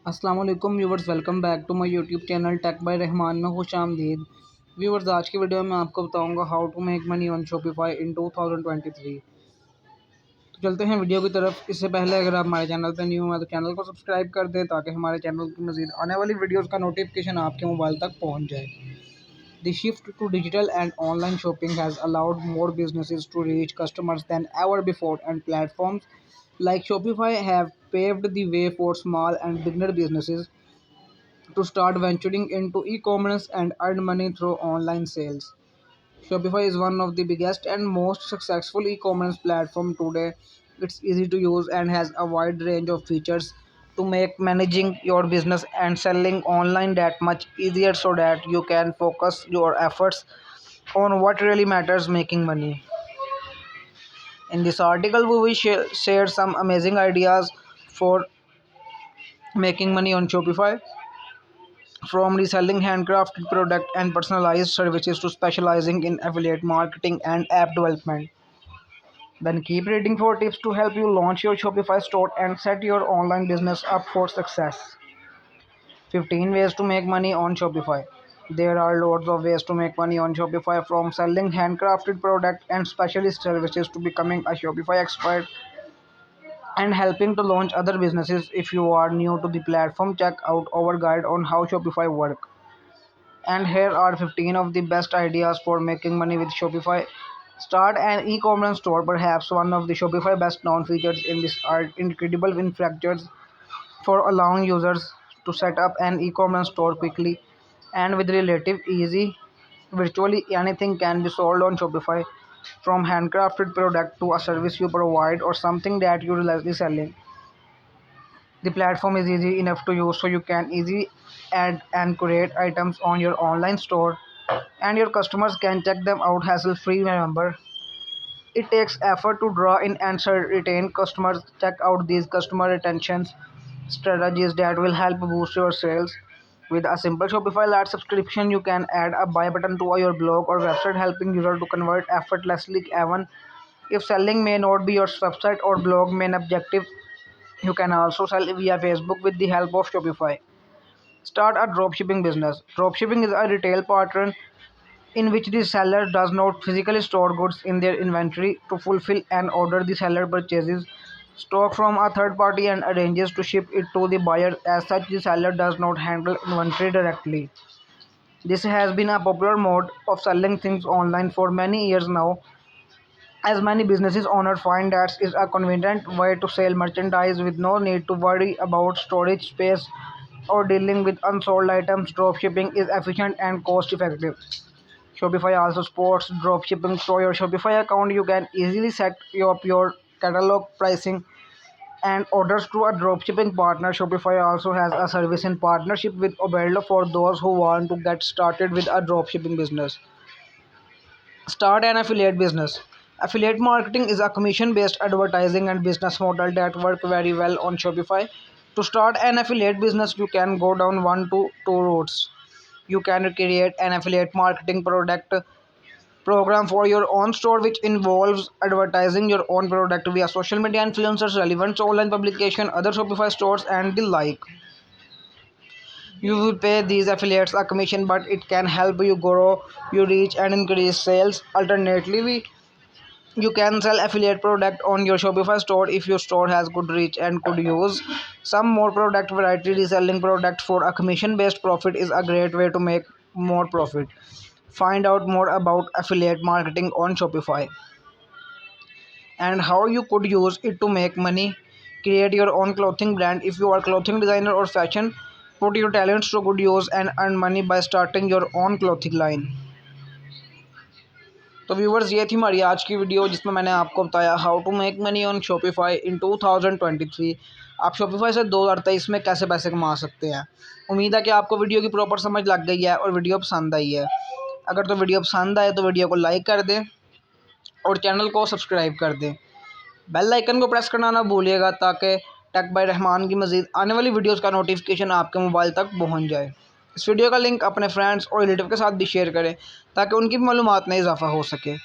अस्सलाम वालेकुम viewers, welcome back to my YouTube channel tech by Rahman में खुश आमदीद। व्यूवर्स, आज की वीडियो में आपको बताऊंगा how to make money on Shopify in 2023। तो चलते हैं वीडियो की तरफ। इससे पहले अगर आप हमारे चैनल पर न्यू हैं तो चैनल को सब्सक्राइब कर दें ताकि हमारे चैनल की मज़ीद आने वाली वीडियोज़ का नोटिफिकेशन आपके मोबाइल तक पहुँच जाए। The shift to digital and online shopping has allowed more businesses to reach customers than ever before, and platforms like Shopify have paved the way for small and beginner businesses to start venturing into e-commerce and earn money through online sales. Shopify is one of the biggest and most successful e-commerce platform today. It's easy to use and has a wide range of features to make managing your business and selling online that much easier so that you can focus your efforts on what really matters, making money. In this article, we will share some amazing ideas for making money on Shopify, from reselling handcrafted product and personalized services to specializing in affiliate marketing and app development. Then keep reading for tips to help you launch your Shopify store and set your online business up for success. 15 ways to make money on Shopify. There are loads of ways to make money on Shopify, from selling handcrafted product and specialist services to becoming a Shopify expert and helping to launch other businesses. If you are new to the platform, check out our guide on how Shopify works. And here are 15 of the best ideas for making money with Shopify. Start an e-commerce store. Perhaps one of the Shopify best known features in this are incredible features for allowing users to set up an e-commerce store quickly and with relative easy. Virtually anything can be sold on Shopify, from handcrafted product to a service you provide or something that you're likely selling. The platform is easy enough to use so you can easily add and create items on your online store and your customers can check them out hassle-free. Remember, it takes effort to draw in and retain customers. Check out these customer retention strategies that will help boost your sales. With a simple Shopify Lite subscription, you can add a buy button to your blog or website, helping users to convert effortlessly. Even if selling may not be your website or blog main objective, you can also sell via Facebook with the help of Shopify. Start a dropshipping business. Dropshipping is a retail pattern in which the seller does not physically store goods in their inventory. To fulfill an order, the seller purchases stock from a third party and arranges to ship it to the buyer. As such, the seller does not handle inventory directly. This has been a popular mode of selling things online for many years now, as many businesses owners find that is a convenient way to sell merchandise with no need to worry about storage space or dealing with unsold items. Dropshipping is efficient and cost effective. Shopify also supports dropshipping through your Shopify account. You can easily set up your catalog pricing and orders through a dropshipping partner. Shopify also has a service in partnership with Oberlo for those who want to get started with a dropshipping business. Start an affiliate business. Affiliate marketing is a commission based advertising and business model that work very well on Shopify. To start an affiliate business, you can go down one to two routes. You can create an affiliate marketing product program for your own store, which involves advertising your own product via social media influencers, relevant online publication, other Shopify stores, and the like. You will pay these affiliates a commission, but it can help you grow your reach and increase sales. Alternatively, you can sell affiliate product on your Shopify store if your store has good reach and could use some more product variety. Reselling product for a commission based profit is a great way to make more profit. Find out more about affiliate marketing on Shopify and how you could use it to make money. Create your own clothing brand. If you are a clothing designer or fashion, put your talents to good use and earn money by starting your own clothing line. तो viewers, ये थी हमारी आज की video जिसमें मैंने आपको बताया how to make money on Shopify in 2023। आप शॉपिफाई से 2023 में कैसे पैसे कमा सकते हैं। उम्मीद है कि आपको वीडियो की प्रॉपर समझ लग गई है और वीडियो पसंद आई है। अगर तो वीडियो पसंद आए तो वीडियो को लाइक कर दें और चैनल को सब्सक्राइब कर दें। बेल आइकन को प्रेस करना ना भूलिएगा ताकि टेक बाय रहमान की मज़ीद आने वाली वीडियोज़ का नोटिफिकेशन आपके मोबाइल तक पहुँच जाए। इस वीडियो का लिंक अपने फ्रेंड्स और रिलेटिव के साथ भी शेयर करें ताकि उनकी भी मालूमात में इजाफा हो सके।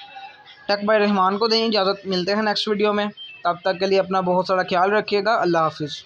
टेक बाय रहमान को दें इजाज़त। मिलते हैं नेक्स्ट वीडियो में। तब तक के लिए अपना बहुत सारा ख्याल रखिएगा। अल्लाह हाफिज़।